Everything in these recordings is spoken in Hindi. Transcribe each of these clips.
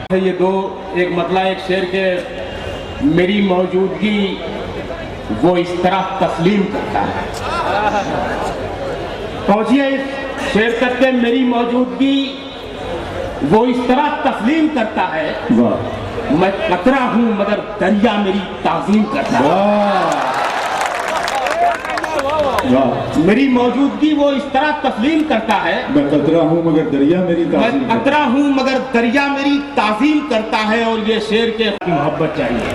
ये दो एक मतलब एक शेर के मेरी मौजूदगी वो इस तरह तस्लीम करता है। पहुंचिए इस शेर तक के मेरी मौजूदगी वो इस तरह तस्लीम करता है। मैं कतरा हूं मगर दरिया मेरी ताज़ीम करता है। मेरी मौजूदगी वो इस तरह तस्लीम करता है। मैं कतरा हूँ मगर दरिया मेरी ताज़ीम मैं कतरा हूँ मगर दरिया मेरी ताज़ीम करता है। और ये शेर के मोहब्बत चाहिए।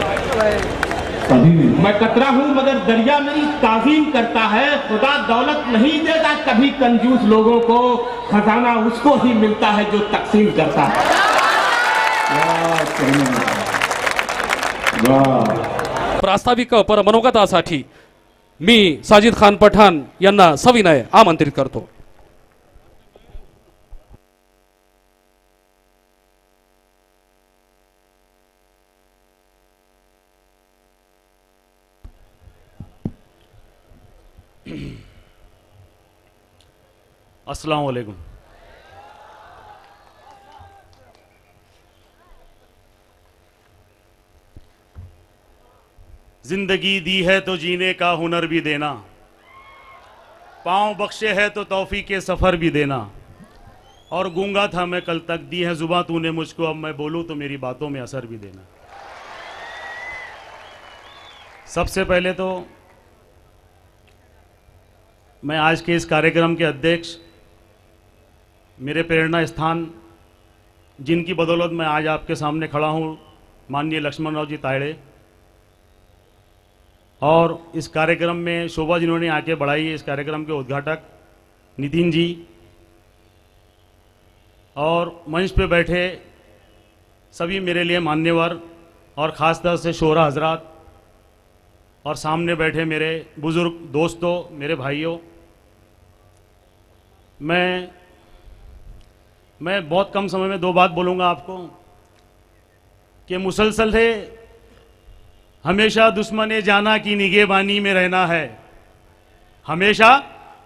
मैं कतरा हूँ मगर दरिया मेरी ताज़ीम करता है। खुदा दौलत नहीं देता कभी कंजूस लोगों को, खजाना उसको ही मिलता है जो तकसीम करता है। प्रास्ताविक परमनोगतासाठी मी साजिद खान पठाण यांना सविनय आमंत्रित करतो। अस्सलाम वालेकुम। जिंदगी दी है तो जीने का हुनर भी देना, पाँव बख्शे है तो तौफीक के सफ़र भी देना। और गूंगा था मैं कल तक, दी है जुबां तूने मुझको, अब मैं बोलूँ तो मेरी बातों में असर भी देना। सबसे पहले तो मैं आज के इस कार्यक्रम के अध्यक्ष, मेरे प्रेरणा स्थान, जिनकी बदौलत मैं आज आपके सामने खड़ा हूँ, माननीय लक्ष्मण राव जी तायड़े, और इस कार्यक्रम में शोभा जिन्होंने आके बढ़ाई है, इस कार्यक्रम के उद्घाटक नितिन जी, और मंच पे बैठे सभी मेरे लिए मान्यवर और ख़ास तौर से शोहरा हजरात, और सामने बैठे मेरे बुज़ुर्ग दोस्तों, मेरे भाइयों। मैं बहुत कम समय में दो बात बोलूँगा आपको कि मुसलसल है हमेशा दुश्मने जाना की निगहबानी में रहना है, हमेशा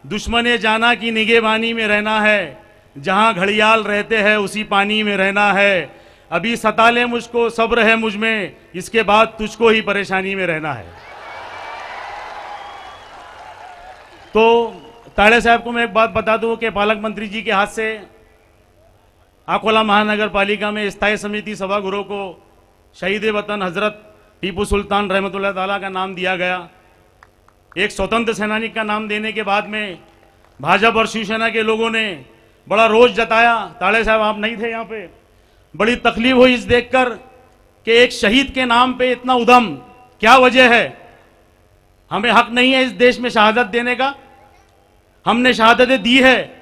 दुश्मने जाना की निगहबानी में रहना है। जहाँ घड़ियाल रहते हैं उसी पानी में रहना है। अभी सता ले मुझको सब्र है मुझ में, इसके बाद तुझको ही परेशानी में रहना है। तो ताड़े साहब को मैं एक बात बता दूं कि पालक मंत्री जी के हाथ से अकोला महानगर पालिका में स्थायी समिति सभागृह को शहीद वतन हजरत टीपू सुल्तान रहमतुल्लाह ताला का नाम दिया गया। एक स्वतंत्र सेनानी का नाम देने के बाद में भाजपा और शिवसेना के लोगों ने बड़ा रोष जताया। ताड़े साहब आप नहीं थे यहाँ पे, बड़ी तकलीफ हुई इस देखकर कि एक शहीद के नाम पे इतना उधम, क्या वजह है? हमें हक नहीं है इस देश में शहादत देने का? हमने शहादतें दी है,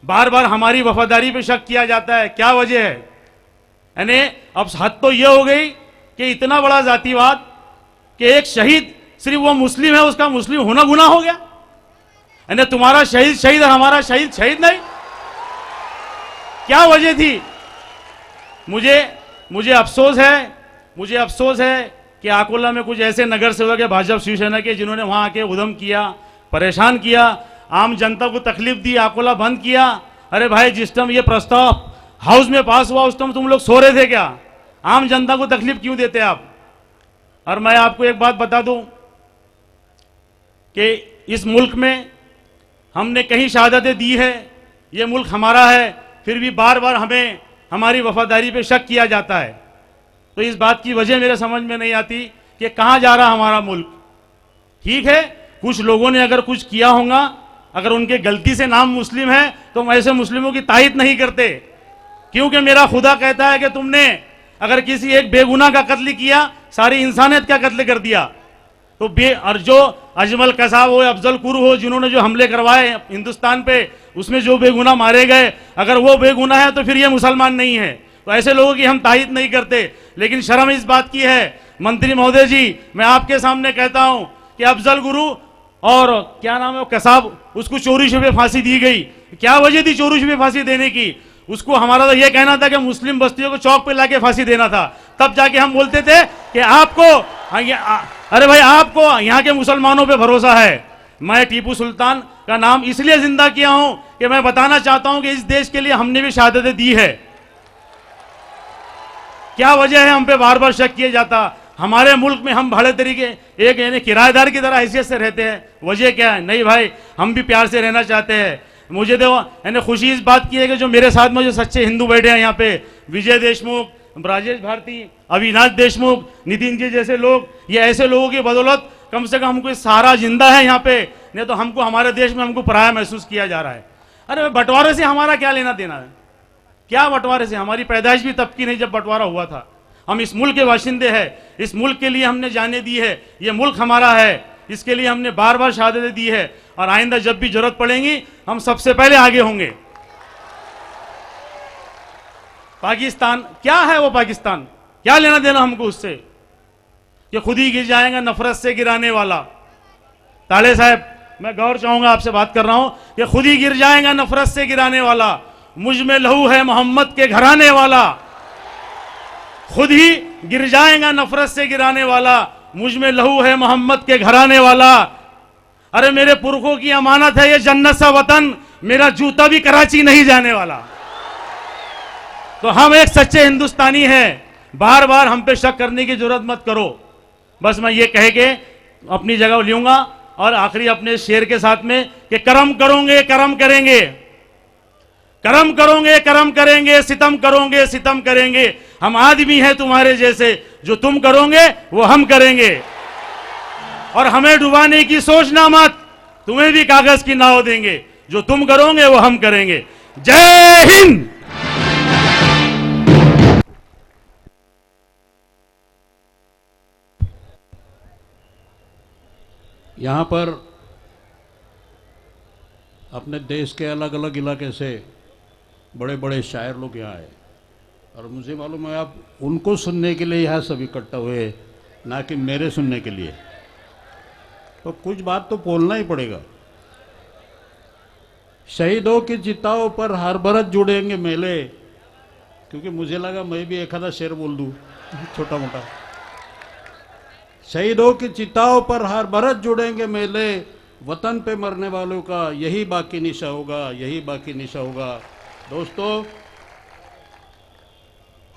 बार बार हमारी वफादारी पे शक किया जाता है, क्या वजह है? यानी अब हद तो यह हो गई कि इतना बड़ा जातिवाद कि एक शहीद सिर्फ वो मुस्लिम है उसका मुस्लिम होना गुनाह हो गया। यानी तुम्हारा शहीद शहीद और हमारा शहीद शहीद नहीं, क्या वजह थी? मुझे अफसोस है कि अकोला में कुछ ऐसे नगर सेवक है भाजपा शिवसेना के जिन्होंने वहां आके उधम किया, परेशान किया, आम जनता को तकलीफ दी, अकोला बंद किया। अरे भाई, जिस टाइम ये प्रस्ताव हाउस में पास हुआ उस टाइम तुम लोग सो रहे थे क्या? आम जनता को तकलीफ क्यों देते आप? और मैं आपको एक बात बता दूं कि इस मुल्क में हमने कहीं शहादतें दी है, ये मुल्क हमारा है, फिर भी बार बार हमें हमारी वफादारी पे शक किया जाता है। तो इस बात की वजह मेरे समझ में नहीं आती कि कहाँ जा रहा हमारा मुल्क। ठीक है, कुछ लोगों ने अगर कुछ किया होगा, अगर उनके गलती से नाम मुस्लिम है तो हम ऐसे मुस्लिमों की तारीफ नहीं करते, क्योंकि मेरा खुदा कहता है कि तुमने अगर किसी एक बेगुनाह का कत्ल किया, सारी इंसानियत का कत्ल कर दिया। तो और जो अजमल कसाब हो, अफजल कुरू हो, जिन्होंने जो हमले करवाए हिंदुस्तान पे, उसमें जो बेगुनाह मारे गए, अगर वो बेगुनाह है तो फिर ये मुसलमान नहीं है। तो ऐसे लोगों की हम तारीफ नहीं करते। लेकिन शर्म इस बात की है मंत्री महोदय जी, मैं आपके सामने कहता हूं कि अफजल गुरु और क्या नाम है कसाब, उसको चोरी छुपे फांसी दी गई। क्या वजह थी चोरी छुपे फांसी देने की? उसको हमारा तो यह कहना था कि मुस्लिम बस्तियों को चौक पे लाके फांसी देना था, तब जाके हम बोलते थे कि आपको अरे भाई, आपको यहाँ के मुसलमानों पे भरोसा है। मैं टीपू सुल्तान का नाम इसलिए जिंदा किया हूं कि मैं बताना चाहता हूं कि इस देश के लिए हमने भी शहादतें दी है। क्या वजह है हम पे बार बार शक किया जाता? हमारे मुल्क में हम भले तरीके एक यानी किराएदार की तरह हैसियत से रहते हैं, वजह क्या है? नहीं भाई, हम भी प्यार से रहना चाहते हैं। मुझे तो यानी खुशी इस बात की है कि जो मेरे साथ में जो सच्चे हिंदू बैठे हैं यहाँ पे, विजय देशमुख, राजेश भारती, अविनाश देशमुख, नितिन जी जैसे लोग, ये ऐसे लोगों की बदौलत कम से कम हमको सहारा जिंदा है यहाँ पे, नहीं तो हमको हमारे देश में हमको पराया महसूस किया जा रहा है। अरे बंटवारे से हमारा क्या लेना देना है? क्या बंटवारे से? हमारी पैदाइश भी तब की नहीं जब बंटवारा हुआ था। हम इस मुल्क के बाशिंदे हैं, इस मुल्क के लिए हमने जाने दी है, ये मुल्क हमारा है, इसके लिए हमने बार बार शहादतें दी है और आइंदा जब भी जरूरत पड़ेगी हम सबसे पहले आगे होंगे। पाकिस्तान क्या है? वो पाकिस्तान क्या लेना देना हमको उससे? कि खुद ही गिर जाएगा नफरत से गिराने वाला। ताले साहब, मैं गौर चाहूंगा, आपसे बात कर रहा हूं कि खुद ही गिर जाएगा नफरत से गिराने वाला, मुझ में लहू है मोहम्मद के घराने वाला। खुद ही गिर जाएगा नफरत से गिराने वाला, मुझ में लहू है मोहम्मद के घराने वाला। अरे मेरे पुरखों की अमानत है ये जन्नत सा वतन, मेरा जूता भी कराची नहीं जाने वाला। तो हम एक सच्चे हिंदुस्तानी हैं, बार बार हम पे शक करने की जरूरत मत करो। बस मैं ये कह के अपनी जगह लूंगा और आखिरी अपने शेर के साथ में कि करम करोगे करम करेंगे, करम करोगे करम करेंगे, सितम करोगे सितम करेंगे। हम आदमी हैं तुम्हारे जैसे, जो तुम करोगे वो हम करेंगे। और हमें डुबाने की सोचना मत, तुम्हें भी कागज की नाव देंगे, जो तुम करोगे वो हम करेंगे। जय हिंद। यहाँ पर अपने देश के अलग अलग इलाके से बड़े बड़े शायर लोग यहाँ आए और मुझे मालूम है आप उनको सुनने के लिए यहाँ सब इकट्ठा हुए, ना कि मेरे सुनने के लिए। तो कुछ बात तो बोलना ही पड़ेगा। शहीदों की चिताओं पर हर बरस जुड़ेंगे मेले, क्योंकि मुझे लगा मैं भी एक आधा शेर बोल दूँ छोटा मोटा। शहीदों की चिताओं पर हर बरस जुड़ेंगे मेले, वतन पे मरने वालों का यही बाकी निशा होगा, यही बाकी निशा होगा। दोस्तों,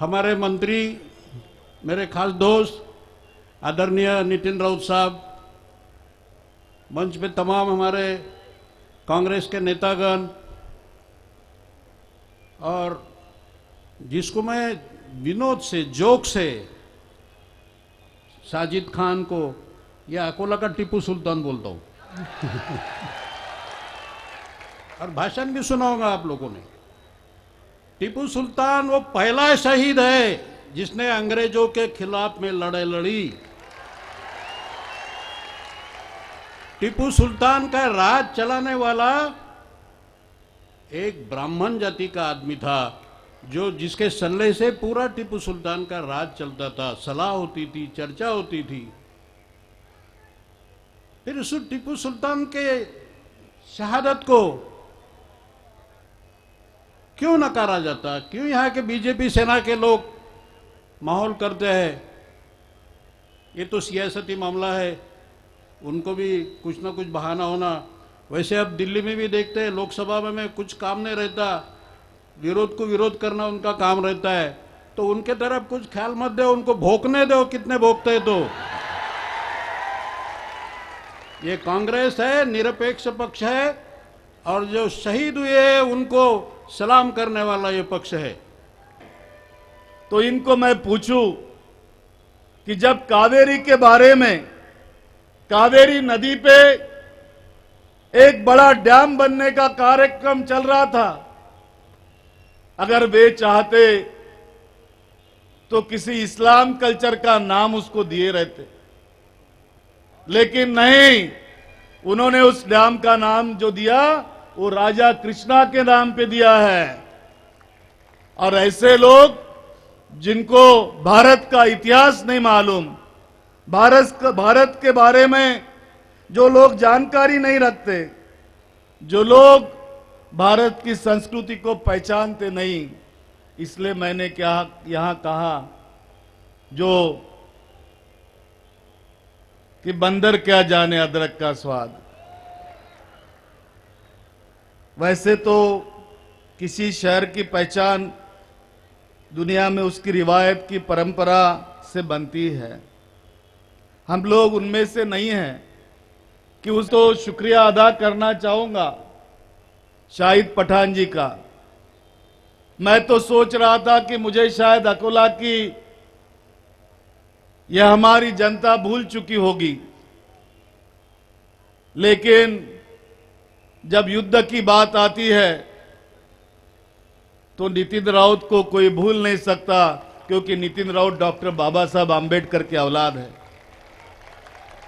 हमारे मंत्री, मेरे खास दोस्त आदरणीय नितिन राउत साहब, मंच पे तमाम हमारे कांग्रेस के नेतागण, और जिसको मैं विनोद से, जोक से साजिद खान को या अकोला का टीपू सुल्तान बोलता हूँ और भाषण भी सुनाऊंगा आप लोगों ने। टीपू सुल्तान वो पहला शहीद है जिसने अंग्रेजों के खिलाफ में लड़ाई लड़ी। टीपू सुल्तान का राज चलाने वाला एक ब्राह्मण जाति का आदमी था, जो जिसके सल्ले से पूरा टीपू सुल्तान का राज चलता था, सलाह होती थी, चर्चा होती थी। फिर उस टीपू सुल्तान के शहादत को क्यों नकारा जाता? क्यों यहाँ के बीजेपी सेना के लोग माहौल करते हैं? ये तो सियासती मामला है, उनको भी कुछ ना कुछ बहाना होना। वैसे अब दिल्ली में भी देखते हैं, लोकसभा में कुछ काम नहीं रहता, विरोध को विरोध करना उनका काम रहता है। तो उनके तरफ कुछ ख्याल मत दो, उनको भोंकने दो, कितने भोंकते हैं। तो ये कांग्रेस है, निरपेक्ष पक्ष है, और जो शहीद हुए उनको सलाम करने वाला ये पक्ष है। तो इनको मैं पूछूं कि जब कावेरी के बारे में, कावेरी नदी पे एक बड़ा डैम बनने का कार्यक्रम चल रहा था, अगर वे चाहते तो किसी इस्लाम कल्चर का नाम उसको दिए रहते, लेकिन नहीं, उन्होंने उस डैम का नाम जो दिया वो राजा कृष्णा के नाम पे दिया है। और ऐसे लोग जिनको भारत का इतिहास नहीं मालूम, भारत के बारे में जो लोग जानकारी नहीं रखते, जो लोग भारत की संस्कृति को पहचानते नहीं, इसलिए मैंने क्या यहां कहा जो कि बंदर क्या जाने अदरक का स्वाद। वैसे तो किसी शहर की पहचान दुनिया में उसकी रिवायत की परंपरा से बनती है। हम लोग उनमें से नहीं हैं कि उसको शुक्रिया अदा करना चाहूंगा शाहिद पठान जी का। मैं तो सोच रहा था कि मुझे शायद अकोला की यह हमारी जनता भूल चुकी होगी, लेकिन जब युद्ध की बात आती है तो नितिन राउत को कोई भूल नहीं सकता, क्योंकि नितिन राउत डॉक्टर बाबा साहब आंबेडकर के औलाद है।